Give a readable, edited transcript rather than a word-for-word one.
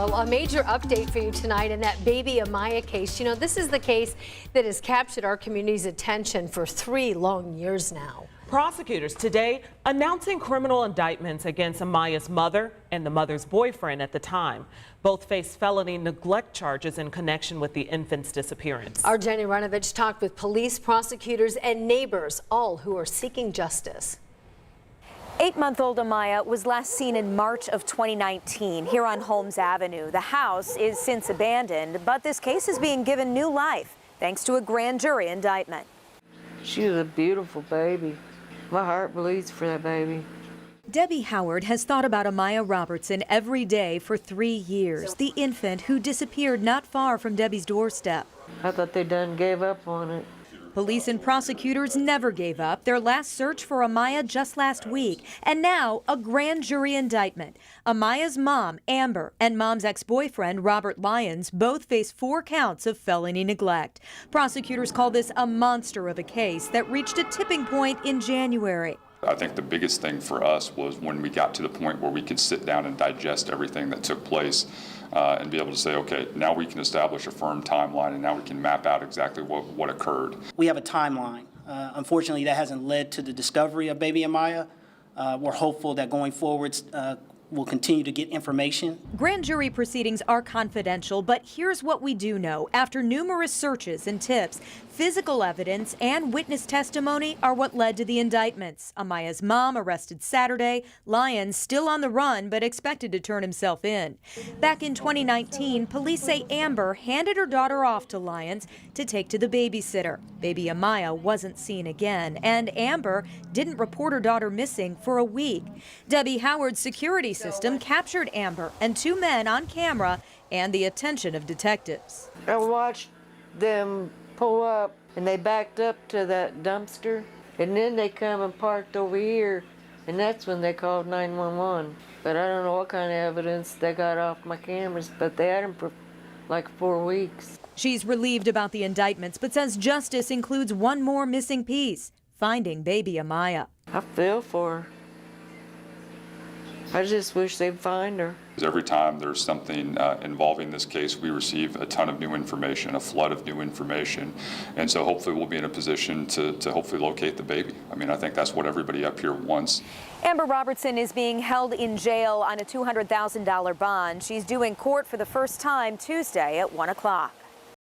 Well, a major update for you tonight in that baby Amiah case. You know, this is the case that has captured our community's attention for 3 long years now. Prosecutors today announcing criminal indictments against Amiah's mother and the mother's boyfriend at the time. Both face felony neglect charges in connection with the infant's disappearance. Our Jenny Runovich talked with police, prosecutors, and neighbors, all who are seeking justice. 8-month-old Amiah was last seen in March of 2019 here on Holmes Avenue. The house is since abandoned, but this case is being given new life thanks to a grand jury indictment. She was a beautiful baby. My heart bleeds for that baby. Debbie Howard has thought about Amiah Robertson every day for 3 years, the infant who disappeared not far from Debbie's doorstep. I thought they done gave up on it. Police and prosecutors never gave up their last search for Amiah just last week, and now a grand jury indictment. Amiah's mom, Amber, and mom's ex-boyfriend, Robert Lyons, both face 4 counts of felony neglect. Prosecutors call this a monster of a case that reached a tipping point in January. I think the biggest thing for us was when we got to the point where we could sit down and digest everything that took place and be able to say, okay, now we can establish a firm timeline and now we can map out exactly what occurred. We have a timeline. Unfortunately, that hasn't led to the discovery of baby Amiah. We're hopeful that going forward, we'll continue to get information. Grand jury proceedings are confidential, but here's what we do know. After numerous searches and tips, physical evidence and witness testimony are what led to the indictments. Amiah's mom arrested Saturday, Lyons still on the run but expected to turn himself in. Back in 2019, police say Amber handed her daughter off to Lyons to take to the babysitter. Baby Amiah wasn't seen again, and Amber didn't report her daughter missing for a week. Debbie Howard's security system captured Amber and 2 men on camera and the attention of detectives. I watched them pull up and they backed up to that dumpster and then they come and parked over here and that's when they called 911. But I don't know what kind of evidence they got off my cameras, but they had them for like 4 weeks. She's relieved about the indictments but says justice includes one more missing piece, finding baby Amiah. I feel for her. I just wish they'd find her. Every time there's something involving this case, we receive a ton of new information, a flood of new information. And so hopefully we'll be in a position to hopefully locate the baby. I mean, I think that's what everybody up here wants. Amber Robertson is being held in jail on a $200,000 bond. She's due in court for the first time Tuesday at 1 o'clock.